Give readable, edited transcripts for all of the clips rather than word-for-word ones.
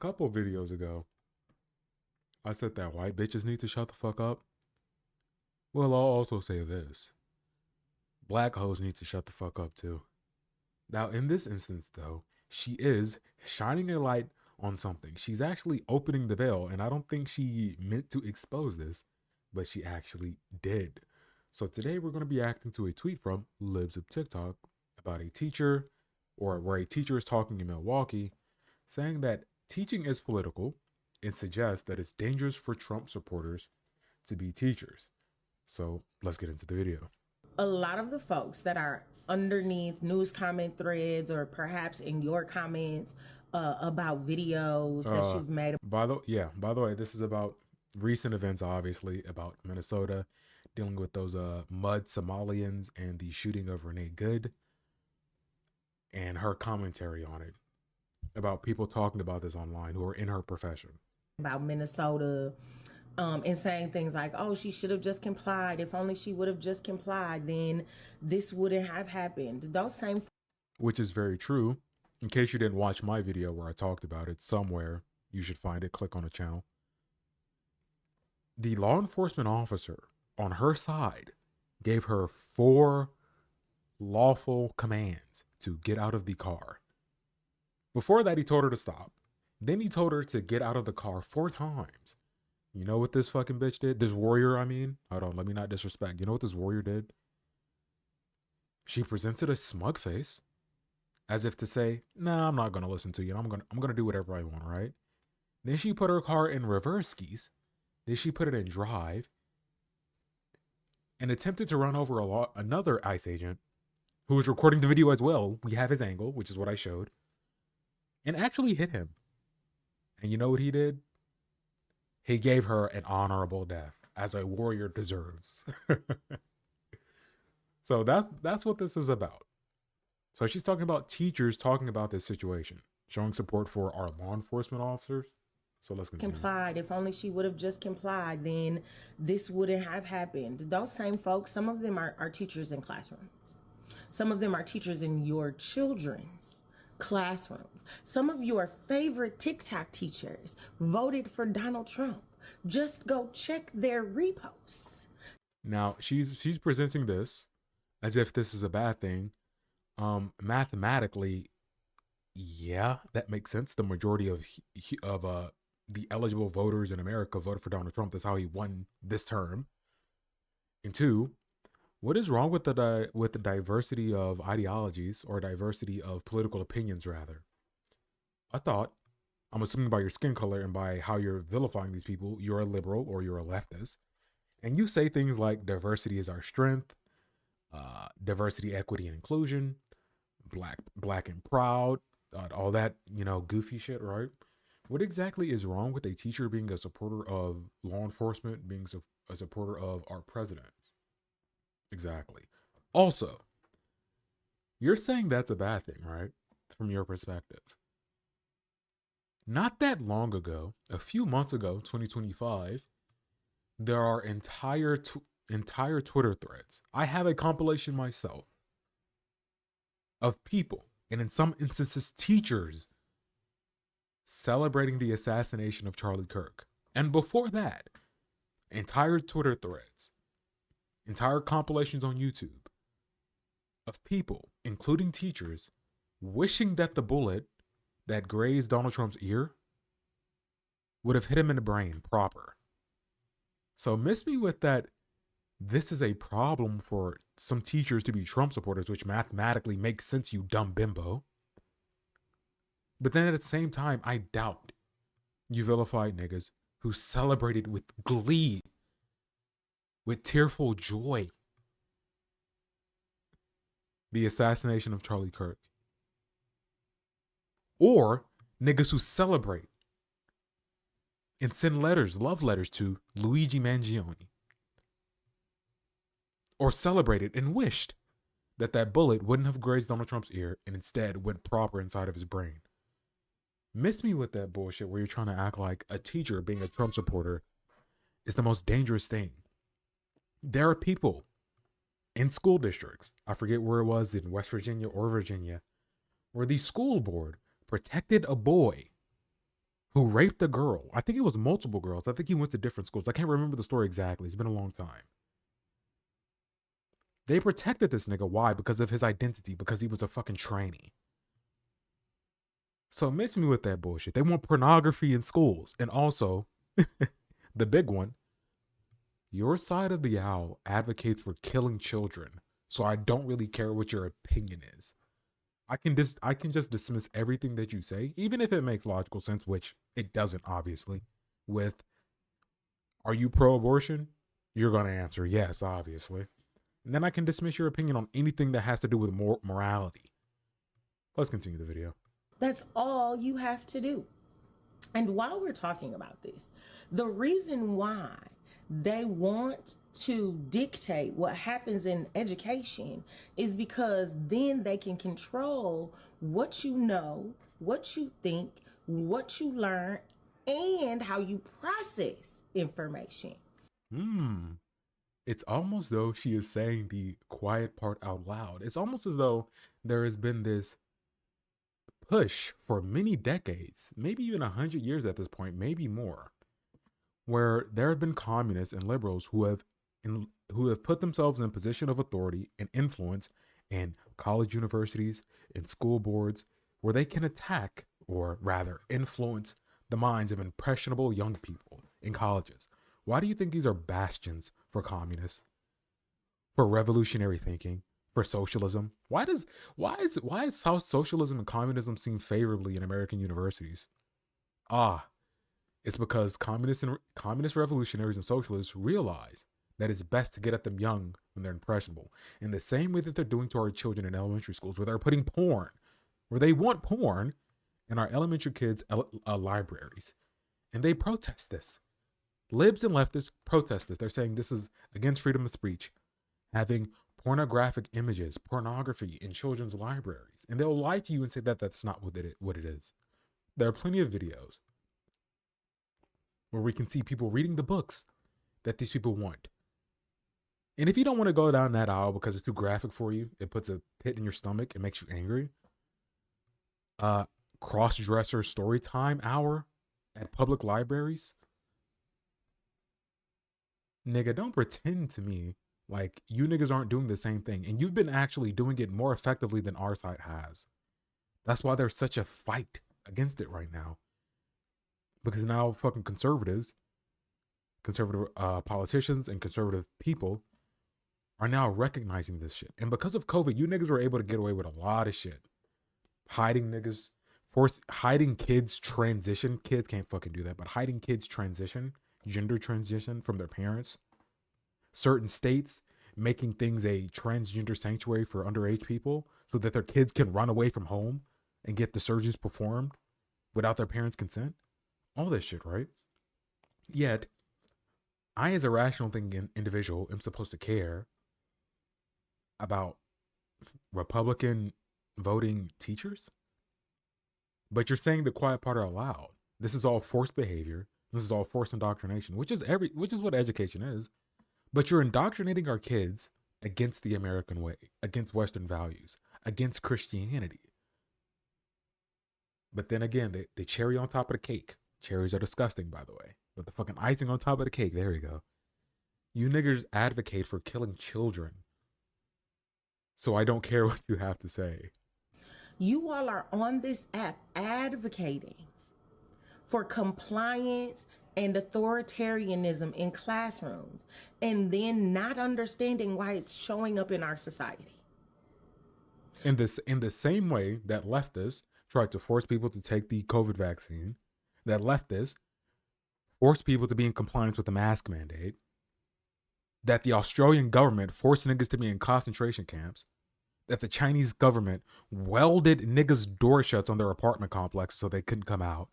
couple videos ago, I said that white bitches need to shut the fuck up. Well, I'll also say this. Black hoes need to shut the fuck up too. Now, in this instance, though, she is shining a light on something. She's actually opening the veil, and I don't think she meant to expose this, but she actually did. So today we're going to be acting to a tweet from Libs of TikTok about a teacher, or where a teacher is talking in Milwaukee, saying that teaching is political and suggests that it's dangerous for Trump supporters to be teachers. So let's get into the video. A lot of the folks that are underneath news comment threads or perhaps in your comments about videos that you've made. By the way, this is about recent events, obviously, about Minnesota dealing with those mud Somalians and the shooting of Renee Good and her commentary on it, about people talking about this online who are in her profession. About Minnesota and saying things like, oh, she should have just complied. If only she would have just complied, then this wouldn't have happened. Those same. Which is very true. In case you didn't watch my video where I talked about it somewhere, you should find it. Click on the channel. The law enforcement officer on her side gave her 4 lawful commands to get out of the car. Before that, he told her to stop. Then he told her to get out of the car 4 times. You know what this fucking bitch did? This warrior, I mean. Hold on, let me not disrespect. You know what this warrior did? She presented a smug face, as if to say, nah, I'm not going to listen to you. I'm going to do whatever I want, right? Then she put her car in reverse skis. Then she put it in drive and attempted to run over another ICE agent who was recording the video as well. We have his angle, which is what I showed, and actually hit him. And you know what he did? He gave her an honorable death, as a warrior deserves. So that's what this is about. So she's talking about teachers talking about this situation, showing support for our law enforcement officers. So let's continue. Complied. If only she would have just complied, then this wouldn't have happened. Those same folks, some of them are teachers in classrooms. Some of them are teachers in your children's classrooms. Some of your favorite TikTok teachers voted for Donald Trump. Just go check their reposts. Now she's presenting this as if this is a bad thing. Mathematically, yeah, that makes sense. The majority of the eligible voters in America voted for Donald Trump. That's how he won this term. And 2, what is wrong with the diversity of ideologies, or diversity of political opinions, rather? I'm assuming by your skin color and by how you're vilifying these people, you're a liberal or you're a leftist. And you say things like diversity is our strength, diversity, equity, and inclusion, black and proud, all that, goofy shit, right? What exactly is wrong with a teacher being a supporter of law enforcement, being a supporter of our president? Exactly. Also, you're saying that's a bad thing, right? From your perspective. Not that long ago, a few months ago, 2025, there are entire Twitter threads. I have a compilation myself of people, and in some instances, teachers, celebrating the assassination of Charlie Kirk. And before that, entire Twitter threads, entire compilations on YouTube of people, including teachers, wishing that the bullet that grazed Donald Trump's ear would have hit him in the brain proper. So miss me with that. This is a problem for some teachers to be Trump supporters, which mathematically makes sense, you dumb bimbo. But then at the same time, I doubt you vilified niggas who celebrated with glee, with tearful joy, the assassination of Charlie Kirk. Or niggas who celebrate and send love letters to Luigi Mangione. Or celebrated and wished that bullet wouldn't have grazed Donald Trump's ear and instead went proper inside of his brain. Miss me with that bullshit where you're trying to act like a teacher being a Trump supporter is the most dangerous thing. There are people in school districts, I forget where it was, in West Virginia or Virginia, where the school board protected a boy who raped a girl. I think it was multiple girls. I think he went to different schools. I can't remember the story exactly. It's been a long time. They protected this nigga. Why? Because of his identity, because he was a fucking tranny. So miss me with that bullshit. They want pornography in schools. And also, the big one, your side of the aisle advocates for killing children. So I don't really care what your opinion is. I can just dismiss everything that you say, even if it makes logical sense, which it doesn't, obviously. With, are you pro-abortion? You're gonna answer yes, obviously. And then I can dismiss your opinion on anything that has to do with morality. Let's continue the video. That's all you have to do. And while we're talking about this, the reason why they want to dictate what happens in education is because then they can control what you know, what you think, what you learn, and how you process information. It's almost though she is saying the quiet part out loud. It's almost as though there has been this push for many decades, maybe even 100 years at this point, maybe more, where there have been communists and liberals who have put themselves in a position of authority and influence in college universities and school boards, where they can attack, or rather influence, the minds of impressionable young people in colleges. Why do you think these are bastions for communists, for revolutionary thinking, for socialism? Why is socialism and communism seen favorably in American universities? It's because communist revolutionaries and socialists realize that it's best to get at them young when they're impressionable, in the same way that they're doing to our children in elementary schools, where they're putting porn, where they want porn, in our elementary kids' libraries, and they protest this. Libs and leftists protest this. They're saying this is against freedom of speech, having pornographic images, pornography in children's libraries, and they'll lie to you and say that that's not what it is. There are plenty of videos where we can see people reading the books that these people want. And if you don't want to go down that aisle because it's too graphic for you, it puts a pit in your stomach, it makes you angry. Cross-dresser story time hour at public libraries. Nigga, don't pretend to me like you niggas aren't doing the same thing. And you've been actually doing it more effectively than our side has. That's why there's such a fight against it right now. Because now fucking conservative politicians and conservative people are now recognizing this shit. And because of COVID, you niggas were able to get away with a lot of shit. Hiding kids transition. Kids can't fucking do that, but hiding kids gender transition from their parents. Certain states making things a transgender sanctuary for underage people so that their kids can run away from home and get the surgeries performed without their parents' consent. All this shit, right? Yet, I, as a rational thinking individual, am supposed to care about Republican voting teachers? But you're saying the quiet part out loud. This is all forced behavior. This is all forced indoctrination, which is what education is. But you're indoctrinating our kids against the American way, against Western values, against Christianity. But then again, the cherry on top of the cake. Cherries are disgusting, by the way. But the fucking icing on top of the cake, there you go. You niggers advocate for killing children. So I don't care what you have to say. You all are on this app advocating for compliance and authoritarianism in classrooms, and then not understanding why it's showing up in our society. In the same way that leftists tried to force people to take the COVID vaccine, that leftists forced people to be in compliance with the mask mandate, that the Australian government forced niggas to be in concentration camps, that the Chinese government welded niggas' door shuts on their apartment complexes so they couldn't come out.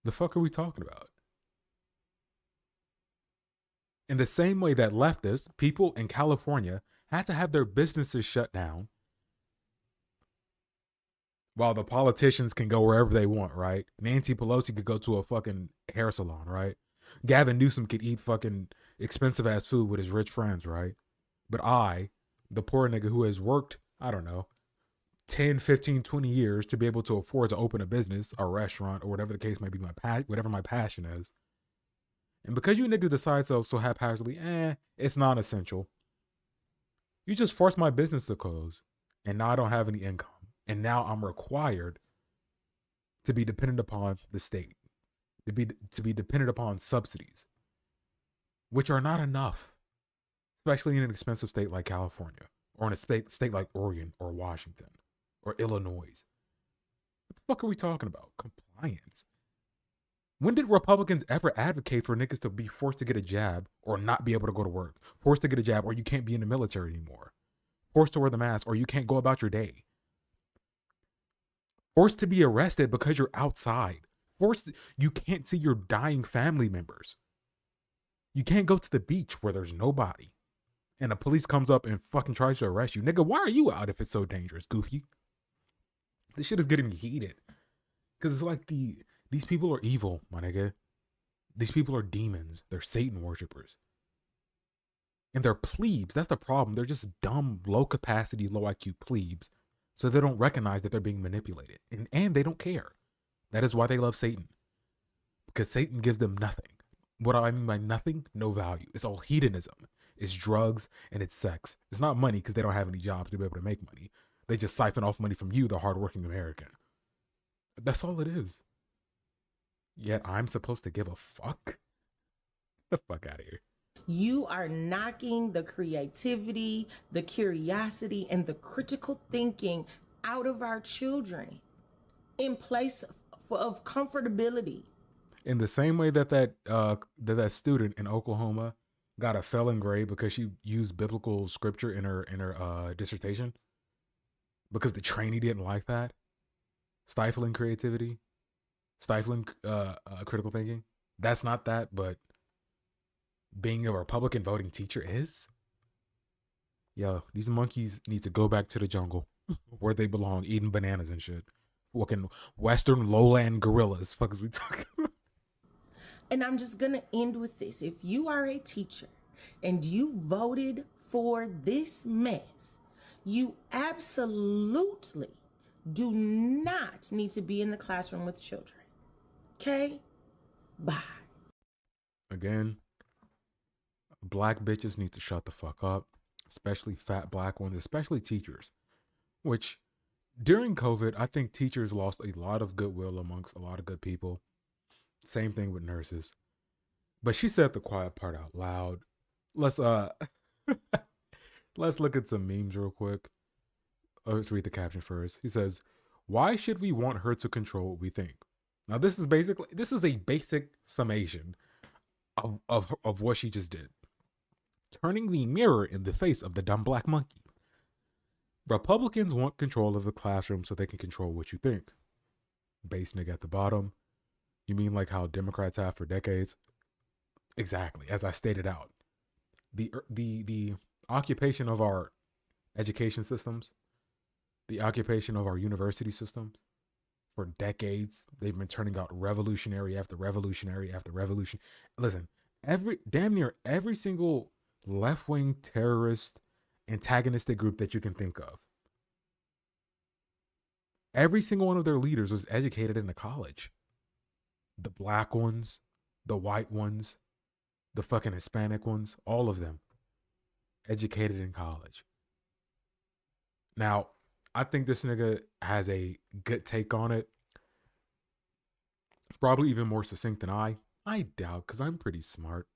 The fuck are we talking about? In the same way that leftists, people in California, had to have their businesses shut down while the politicians can go wherever they want, right? Nancy Pelosi could go to a fucking hair salon, right? Gavin Newsom could eat fucking expensive ass food with his rich friends, right? But I, the poor nigga who has worked, I don't know, 10, 15, 20 years to be able to afford to open a business, a restaurant, or whatever the case might be, whatever my passion is. And because you niggas decide so haphazardly, it's non-essential. You just forced my business to close, and now I don't have any income, and now I'm required to be dependent upon the state, to be dependent upon subsidies, which are not enough, especially in an expensive state like California, or in a state like Oregon or Washington or Illinois. What the fuck are we talking about? Compliance. When did Republicans ever advocate for niggas to be forced to get a jab or not be able to go to work? Forced to get a jab or you can't be in the military anymore? Forced to wear the mask or you can't go about your day? Forced to be arrested because you're outside? You can't see your dying family members. You can't go to the beach where there's nobody. And the police comes up and fucking tries to arrest you. Nigga, why are you out if it's so dangerous, goofy? This shit is getting me heated. Because it's like these people are evil, my nigga. These people are demons. They're Satan worshippers. And they're plebes. That's the problem. They're just dumb, low capacity, low IQ plebes. So they don't recognize that they're being manipulated. And they don't care. That is why they love Satan. Because Satan gives them nothing. What I mean by nothing? No value. It's all hedonism. It's drugs and it's sex. It's not money because they don't have any jobs to be able to make money. They just siphon off money from you, the hardworking American. That's all it is. Yet I'm supposed to give a fuck? Get the fuck out of here. You are knocking the creativity, the curiosity, and the critical thinking out of our children in place of comfortability. In the same way that student in Oklahoma got a felon grade because she used biblical scripture in her dissertation because the trainee didn't like that, stifling creativity, stifling critical thinking. That's not that, but being a Republican voting teacher is. Yo, these monkeys need to go back to the jungle where they belong, eating bananas and shit. Fucking Western lowland gorillas. Fuck is we talking about? And I'm just going to end with this. If you are a teacher and you voted for this mess, you absolutely do not need to be in the classroom with children. Okay? Bye. Again, black bitches need to shut the fuck up, especially fat black ones, especially teachers, which during COVID, I think teachers lost a lot of goodwill amongst a lot of good people. Same thing with nurses. But she said the quiet part out loud. Let's let's look at some memes real quick. Let's read the caption first. He says, "Why should we want her to control what we think?" Now this is a basic summation of what she just did. Turning the mirror in the face of the dumb black monkey. Republicans want control of the classroom so they can control what you think. Base nigga at the bottom. You mean like how Democrats have for decades? Exactly, as I stated out. The occupation of our education systems, the occupation of our university systems, for decades, they've been turning out revolutionary after revolutionary after revolution. Listen, damn near every single left-wing terrorist antagonistic group that you can think of, every single one of their leaders was educated in a college. The black ones, the white ones, the fucking Hispanic ones, all of them educated in college. Now, I think this nigga has a good take on it. Probably even more succinct than I. I doubt, because I'm pretty smart.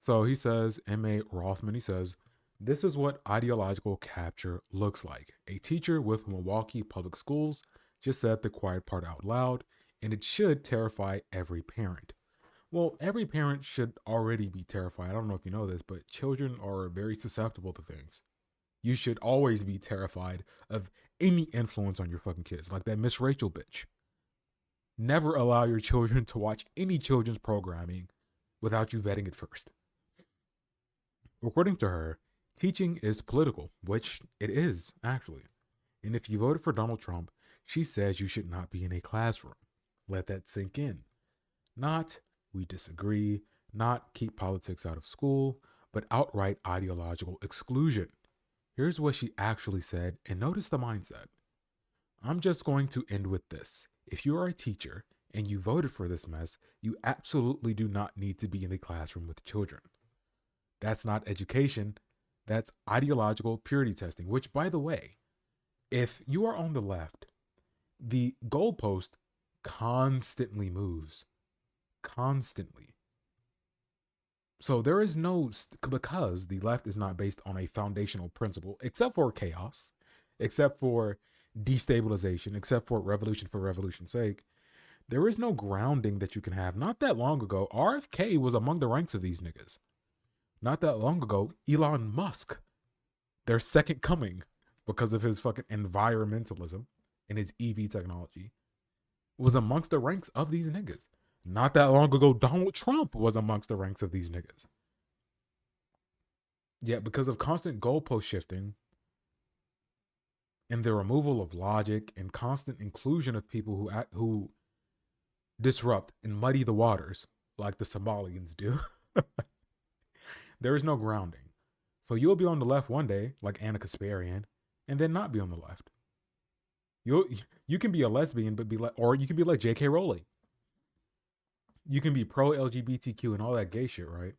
So he says, M.A. Rothman, he says, "This is what ideological capture looks like. A teacher with Milwaukee Public Schools just said the quiet part out loud, and it should terrify every parent." Well, every parent should already be terrified. I don't know if you know this, but children are very susceptible to things. You should always be terrified of any influence on your fucking kids, like that Miss Rachel bitch. Never allow your children to watch any children's programming without you vetting it first. According to her, teaching is political, which it is, actually. And if you voted for Donald Trump, she says you should not be in a classroom. Let that sink in. Not, we disagree, not keep politics out of school, but outright ideological exclusion. Here's what she actually said, and notice the mindset. I'm just going to end with this. If you are a teacher and you voted for this mess, you absolutely do not need to be in the classroom with children. That's not education. That's ideological purity testing, which, by the way, if you are on the left, the goalpost constantly moves. Constantly. So there is no, because the left is not based on a foundational principle, except for chaos, except for destabilization, except for revolution's sake, there is no grounding that you can have. Not that long ago, RFK was among the ranks of these niggas. Not that long ago, Elon Musk, their second coming because of his fucking environmentalism and his EV technology, was amongst the ranks of these niggas. Not that long ago, Donald Trump was amongst the ranks of these niggas. Yet, because of constant goalpost shifting and the removal of logic and constant inclusion of people who disrupt and muddy the waters like the Somalians do, there is no grounding. So you'll be on the left one day, like Anna Kasparian, and then not be on the left. You can be a lesbian, but or you can be like J.K. Rowling. You can be pro LGBTQ and all that gay shit, right?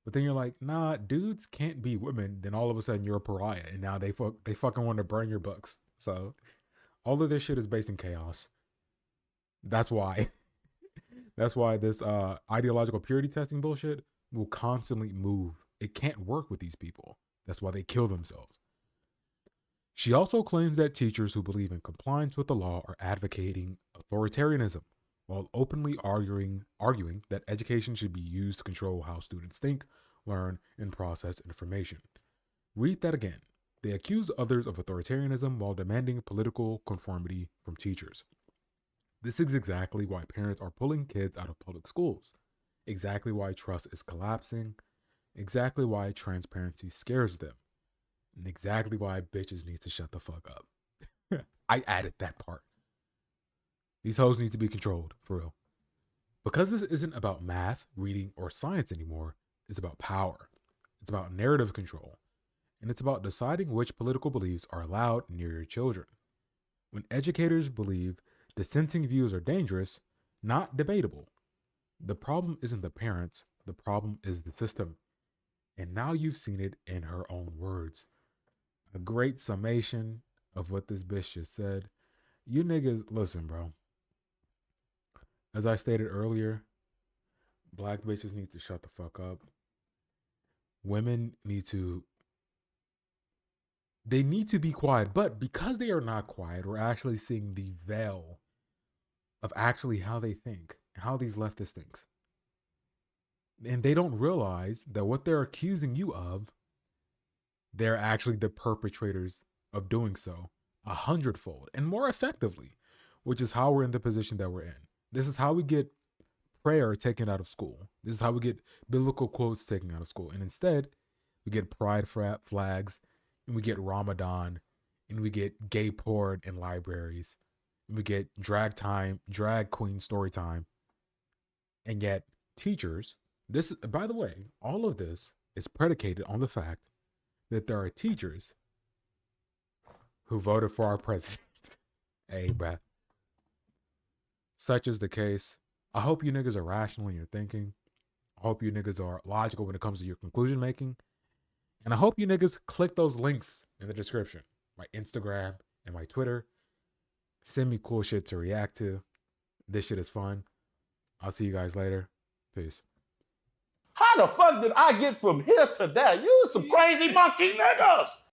But then you're like, nah, dudes can't be women. Then all of a sudden you're a pariah, and now they fucking want to burn your books. So all of this shit is based in chaos. That's why. That's why this ideological purity testing bullshit will constantly move. It can't work with these people. That's why they kill themselves. She also claims that teachers who believe in compliance with the law are advocating authoritarianism, while openly arguing that education should be used to control how students think, learn, and process information. Read that again. They accuse others of authoritarianism while demanding political conformity from teachers. This is exactly why parents are pulling kids out of public schools, exactly why trust is collapsing, exactly why transparency scares them, and exactly why bitches need to shut the fuck up. I added that part. These hoes need to be controlled, for real. Because this isn't about math, reading, or science anymore, it's about power. It's about narrative control. And it's about deciding which political beliefs are allowed near your children. When educators believe dissenting views are dangerous, not debatable, the problem isn't the parents, the problem is the system. And now you've seen it in her own words. A great summation of what this bitch just said. You niggas, listen, bro. As I stated earlier, black bitches need to shut the fuck up. Women need to be quiet, but because they are not quiet, we're actually seeing the veil of actually how they think, how these leftists think. And they don't realize that what they're accusing you of, they're actually the perpetrators of doing so 100-fold and more effectively, which is how we're in the position that we're in. This is how we get prayer taken out of school. This is how we get biblical quotes taken out of school. And instead, we get pride flags, and we get Ramadan, and we get gay porn in libraries, and we get drag queen story time. And yet, teachers, this, by the way, all of this is predicated on the fact that there are teachers who voted for our president. Hey, bruh. Such is the case. I hope you niggas are rational in your thinking. I hope you niggas are logical when it comes to your conclusion making. And I hope you niggas click those links in the description. My Instagram and my Twitter. Send me cool shit to react to. This shit is fun. I'll see you guys later. Peace. How the fuck did I get from here to there? You some crazy monkey niggas.